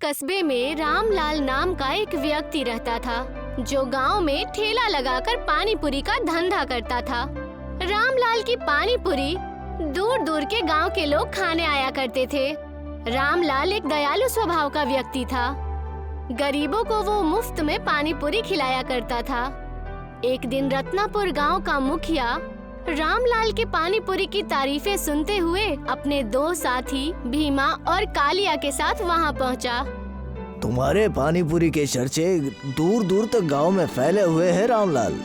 कस्बे में रामलाल नाम का एक व्यक्ति रहता था जो गांव में ठेला लगाकर पानी पूरी का धंधा करता था। रामलाल की पानी पूरी दूर दूर के गांव के लोग खाने आया करते थे। रामलाल एक दयालु स्वभाव का व्यक्ति था। गरीबों को वो मुफ्त में पानी पूरी खिलाया करता था। एक दिन रत्नापुर गांव का मुखिया रामलाल के पानी पूरी की तारीफें सुनते हुए अपने दो साथी भीमा और कालिया के साथ वहां पहुंचा। तुम्हारे पानी पूरी के चर्चे दूर दूर तक गांव में फैले हुए हैं रामलाल।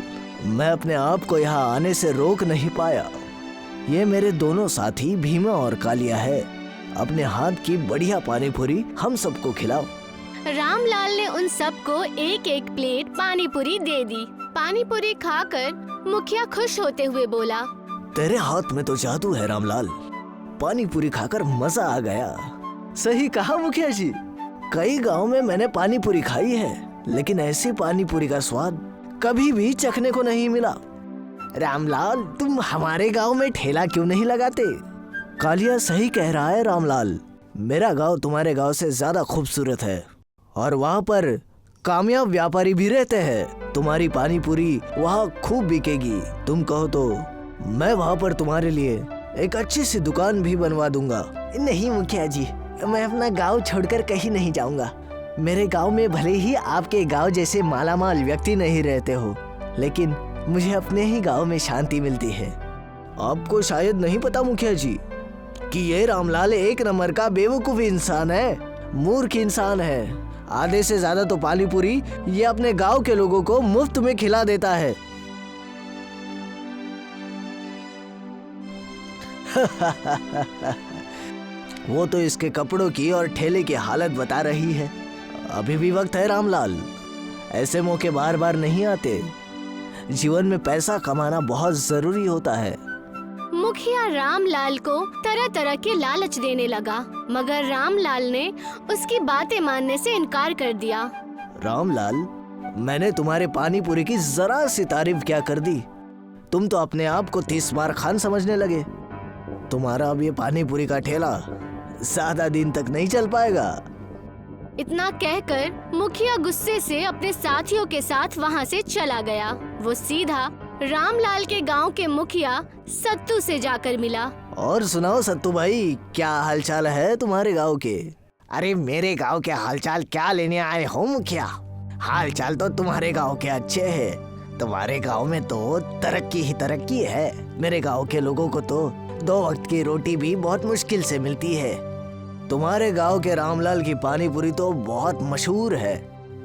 मैं अपने आप को यहाँ आने से रोक नहीं पाया। ये मेरे दोनों साथी भीमा और कालिया है। अपने हाथ की बढ़िया पानी पूरी हम सबको खिलाओ। रामलाल ने उन सबको एक एक प्लेट पानी पूरी दे दी। पानी पूरी खाकर मुखिया खुश होते हुए बोला, तेरे हाथ में तो जादू है रामलाल। पानी पूरी खाकर मजा आ गया। सही कहा मुखिया जी। कई गांव में मैंने पानी पूरी खाई है, लेकिन ऐसी पानी पूरी का स्वाद कभी भी चखने को नहीं मिला। रामलाल, तुम हमारे गांव में ठेला क्यों नहीं लगाते? कालिया सही कह रहा है रामलाल। मेरा गांव तुम्हारे गांव से ज्यादा खूबसूरत है और वहाँ पर कामयाब व्यापारी भी रहते हैं। तुम्हारी पानी पूरी वहाँ खूब बिकेगी। तुम कहो तो मैं वहाँ पर तुम्हारे लिए एक अच्छी सी दुकान भी बनवा दूंगा। नहीं मुखिया जी, मैं अपना गांव छोड़कर कहीं नहीं जाऊंगा। मेरे गांव में भले ही आपके गांव जैसे मालामाल व्यक्ति नहीं रहते हो, लेकिन मुझे अपने ही गांव में शांति मिलती है। आपको शायद नहीं पता मुखिया जी कि ये रामलाल एक नंबर का बेवकूफ इंसान है, मूर्ख इंसान है। आधे से ज्यादा तो पानी पूरी ये अपने गांव के लोगों को मुफ्त में खिला देता है। वो तो इसके कपड़ों की और ठेले की हालत बता रही है। अभी भी वक्त है रामलाल, ऐसे मौके बार बार नहीं आते। जीवन में पैसा कमाना बहुत जरूरी होता है। मुखिया रामलाल को तरह तरह के लालच देने लगा, मगर रामलाल ने उसकी बातें मानने से इनकार कर दिया। रामलाल, मैंने तुम्हारे पानी पूरी की जरा सी तारीफ क्या कर दी? तुम तो अपने आप को 30 बार खान समझने लगे। तुम्हारा अब ये पानी पूरी का ठेला ज्यादा दिन तक नहीं चल पाएगा। इतना कहकर मुखिया गुस्से से अपने साथियों के साथ वहाँ से चला गया। वो सीधा रामलाल के गांव के मुखिया सत्तू से जाकर मिला। और सुनाओ सत्तू भाई, क्या हालचाल है तुम्हारे गांव के? अरे मेरे गांव के हालचाल क्या लेने आए हो मुखिया? हालचाल तो तुम्हारे गांव के अच्छे हैं। तुम्हारे गांव में तो तरक्की ही तरक्की है। मेरे गांव के लोगों को तो 2 वक्त की रोटी भी बहुत मुश्किल से मिलती है। तुम्हारे गांव के रामलाल की पानी पूरी तो बहुत मशहूर है।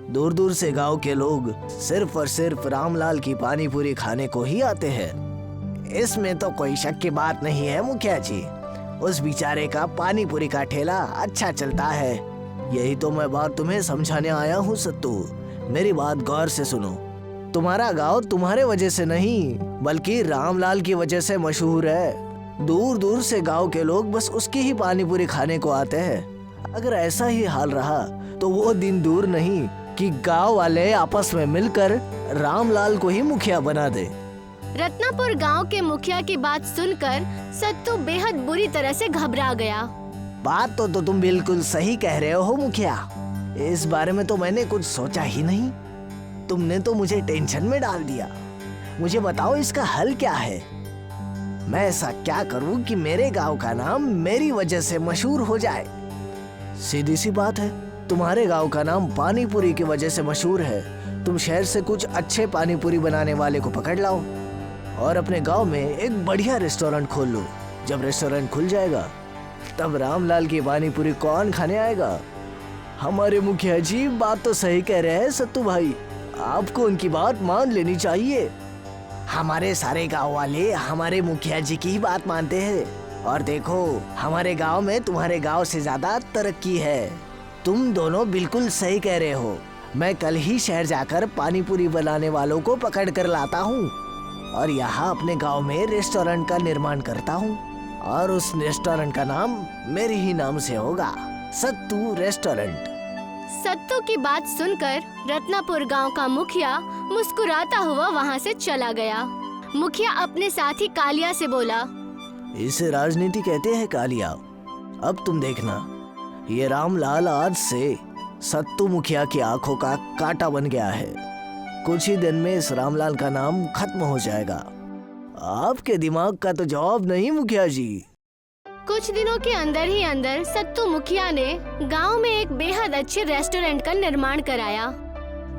दूर दूर से गांव के लोग सिर्फ और सिर्फ रामलाल की पानी पूरी खाने को ही आते हैं। इसमें तो कोई शक की बात नहीं है मुखिया जी। उस बेचारे का पानी पूरी का ठेला अच्छा चलता है। यही तो मैं बात तुम्हें समझाने आया हूँ सत्तू। मेरी बात गौर से सुनो। तुम्हारा गांव तुम्हारे वजह से नहीं, बल्कि रामलाल की वजह से मशहूर है। दूर दूर से गांव के लोग बस उसकी ही पानी पूरी खाने को आते हैं। अगर ऐसा ही हाल रहा तो वो दिन दूर नहीं कि गांव वाले आपस में मिलकर रामलाल को ही मुखिया बना दे। रत्नापुर गांव के मुखिया की बात सुनकर सत्तू बेहद बुरी तरह से घबरा गया। बात तो तुम बिल्कुल सही कह रहे हो मुखिया। इस बारे में तो मैंने कुछ सोचा ही नहीं। तुमने तो मुझे टेंशन में डाल दिया। मुझे बताओ इसका हल क्या है? मैं ऐसा क्या करूं कि मेरे गांव का नाम मेरी वजह से मशहूर हो जाए? सीधी सी बात है, तुम्हारे गांव का नाम पानी पूरी की वजह से मशहूर है। तुम शहर से कुछ अच्छे पानी पूरी बनाने वाले को पकड़ लाओ और अपने गांव में एक बढ़िया रेस्टोरेंट खोल लो। जब रेस्टोरेंट खुल जाएगा तब रामलाल की पानी पूरी कौन खाने आएगा? हमारे मुखिया जी बात तो सही कह रहे हैं सत्तू भाई। आपको उनकी बात मान लेनी चाहिए। हमारे सारे गांव वाले हमारे मुखिया जी की ही बात मानते हैं। और देखो, हमारे गांव में तुम्हारे गांव से ज्यादा तरक्की है। तुम दोनों बिल्कुल सही कह रहे हो। मैं कल ही शहर जाकर पानी पूरी बनाने वालों को पकड़ कर लाता हूँ और यहाँ अपने गांव में रेस्टोरेंट का निर्माण करता हूँ और उस रेस्टोरेंट का नाम मेरे ही नाम से होगा, सत्तू रेस्टोरेंट। सत्तू की बात सुनकर रत्नापुर गांव का मुखिया मुस्कुराता हुआ वहां से चला गया। मुखिया अपने साथी कालिया से बोला, इसे राजनीति कहते हैं कालिया। अब तुम देखना, ये रामलाल आज से सत्तू मुखिया की आंखों का कांटा बन गया है। कुछ ही दिन में इस रामलाल का नाम खत्म हो जाएगा। आपके दिमाग का तो जवाब नहीं मुखिया जी। कुछ दिनों के अंदर ही अंदर सत्तू मुखिया ने गांव में एक बेहद अच्छे रेस्टोरेंट का निर्माण कराया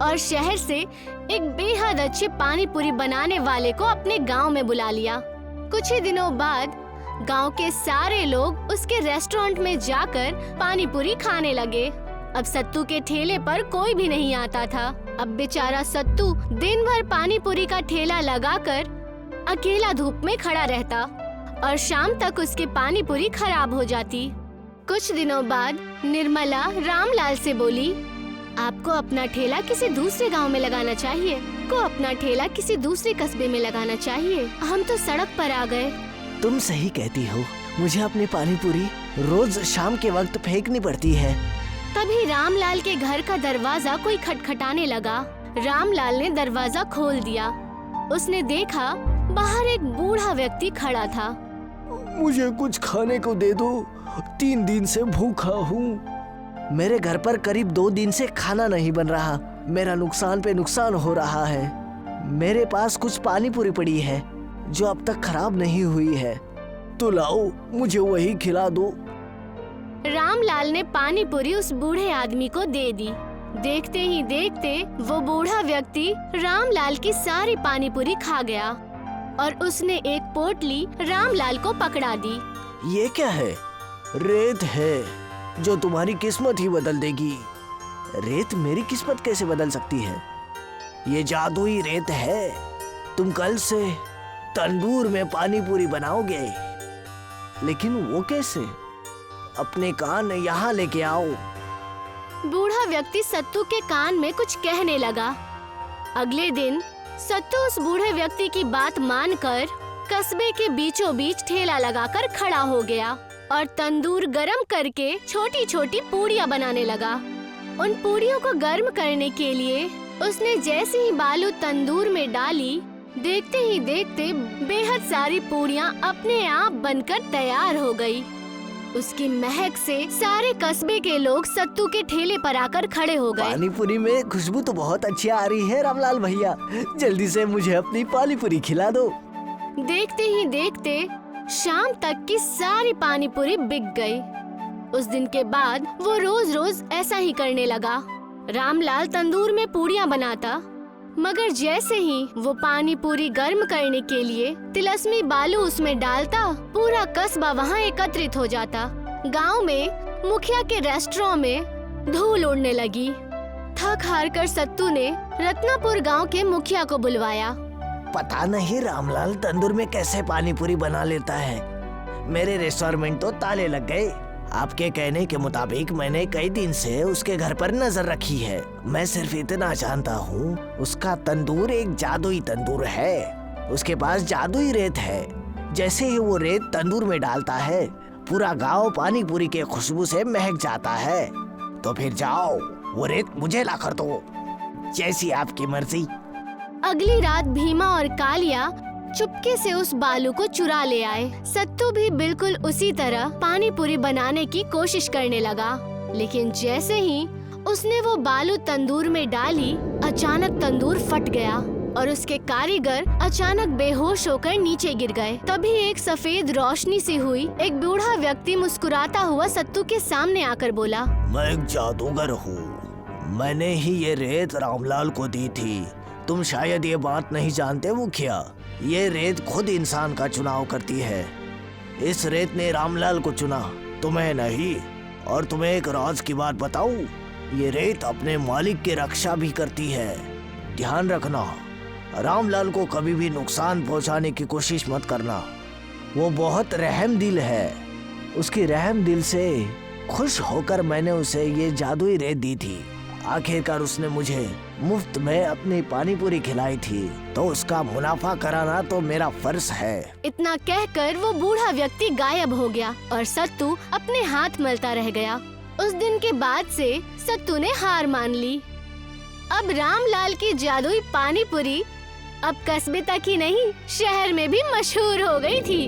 और शहर से एक बेहद अच्छे पानी पूरी बनाने वाले को अपने गांव में बुला लिया। कुछ ही दिनों बाद गांव के सारे लोग उसके रेस्टोरेंट में जाकर पानी पूरी खाने लगे। अब सत्तू के ठेले पर कोई भी नहीं आता था। अब बेचारा सत्तू दिन भर पानी पूरी का ठेला लगाकर अकेला धूप में खड़ा रहता और शाम तक उसकी पानी पूरी खराब हो जाती। कुछ दिनों बाद निर्मला रामलाल से बोली, आपको अपना ठेला किसी दूसरे गांव में लगाना चाहिए, अपना ठेला किसी दूसरे कस्बे में लगाना चाहिए। हम तो सड़क पर आ गए। तुम सही कहती हो, मुझे अपनी पानी पूरी रोज शाम के वक्त फेंकनी पड़ती है। तभी रामलाल के घर का दरवाजा कोई खटखटाने लगा। रामलाल ने दरवाजा खोल दिया। उसने देखा बाहर एक बूढ़ा व्यक्ति खड़ा था। मुझे कुछ खाने को दे दो, 3 दिन से भूखा हूँ। मेरे घर पर करीब 2 दिन से खाना नहीं बन रहा। मेरा नुकसान पे नुकसान हो रहा है। मेरे पास कुछ पानी पूरी पड़ी है जो अब तक खराब नहीं हुई है, तो लाओ मुझे वही खिला दो। रामलाल ने पानी पूरी उस बूढ़े आदमी को दे दी। देखते ही देखते वो बूढ़ा व्यक्ति रामलाल की सारी पानी पूरी खा गया और उसने एक पोटली रामलाल को पकड़ा दी। ये क्या है? रेत है जो तुम्हारी किस्मत ही बदल देगी। रेत मेरी किस्मत कैसे बदल सकती है? ये जादुई रेत है। तुम कल से तंदूर में पानी पूरी बनाओगे। लेकिन वो कैसे? अपने कान यहाँ लेके आओ। बूढ़ा व्यक्ति सत्तू के कान में कुछ कहने लगा। अगले दिन सत्तू उस बूढ़े व्यक्ति की बात मानकर कस्बे के बीचों बीच ठेला लगाकर खड़ा हो गया और तंदूर गरम करके छोटी छोटी पूड़ियाँ बनाने लगा। उन पूड़ियों को गर्म करने के लिए उसने जैसे ही बालू तंदूर में डाली, देखते ही देखते बेहद सारी पूड़ियाँ अपने आप बनकर तैयार हो गई। उसकी महक से सारे कस्बे के लोग सत्तू के ठेले पर आकर खड़े हो गए। पानी पूरी में खुशबू तो बहुत अच्छी आ रही है रामलाल भैया, जल्दी से मुझे अपनी पानी पूरी खिला दो। देखते ही देखते शाम तक की सारी पानी पूरी बिक गई। उस दिन के बाद वो रोज रोज ऐसा ही करने लगा। रामलाल तंदूर में पूड़ियाँ बनाता, मगर जैसे ही वो पानी पूरी गर्म करने के लिए तिलस्मी बालू उसमें डालता, पूरा कस्बा वहाँ एकत्रित हो जाता। गांव में मुखिया के रेस्टोरेंट में धूल उड़ने लगी। थक हार कर सत्तू ने रत्नापुर गांव के मुखिया को बुलवाया। पता नहीं रामलाल तंदूर में कैसे पानी पूरी बना लेता है। मेरे रेस्टोरेंट तो ताले लग गए। आपके कहने के मुताबिक मैंने कई दिन से उसके घर पर नजर रखी है। मैं सिर्फ इतना जानता हूँ, उसका तंदूर एक जादुई तंदूर है। उसके पास जादुई रेत है। जैसे ही वो रेत तंदूर में डालता है, पूरा गांव पानी पूरी के खुशबू से महक जाता है। तो फिर जाओ, वो रेत मुझे ला कर दो, जैसी आपकी मर्जी। अगली रात भीमा और कालिया चुपके से उस बालू को चुरा ले आए। सत्तू भी बिल्कुल उसी तरह पानी पूरी बनाने की कोशिश करने लगा, लेकिन जैसे ही उसने वो बालू तंदूर में डाली, अचानक तंदूर फट गया और उसके कारीगर अचानक बेहोश होकर नीचे गिर गए। तभी एक सफेद रोशनी सी हुई। एक बूढ़ा व्यक्ति मुस्कुराता हुआ सत्तू के सामने आकर बोला, मैं एक जादूगर हूँ। मैंने ही ये रेत रामलाल को दी थी। तुम शायद ये बात नहीं जानते मुखिया, ये रेत खुद इंसान का चुनाव करती है। इस रेत ने रामलाल को चुना, तुम्हें नहीं। और तुम्हें एक राज की बात बताऊं, ये रेत अपने मालिक की रक्षा भी करती है। ध्यान रखना, रामलाल को कभी भी नुकसान पहुंचाने की कोशिश मत करना। वो बहुत रहम दिल है। उसकी रहम दिल से खुश होकर मैंने उसे ये जादुई रेत दी थी। आखिरकार उसने मुझे मुफ्त में अपनी पानी पूरी खिलाई थी, तो उसका मुनाफा कराना तो मेरा फर्ज है। इतना कहकर वो बूढ़ा व्यक्ति गायब हो गया और सत्तू अपने हाथ मलता रह गया। उस दिन के बाद से सत्तू ने हार मान ली। अब रामलाल की जादुई पानी पूरी अब कस्बे तक ही नहीं, शहर में भी मशहूर हो गई थी।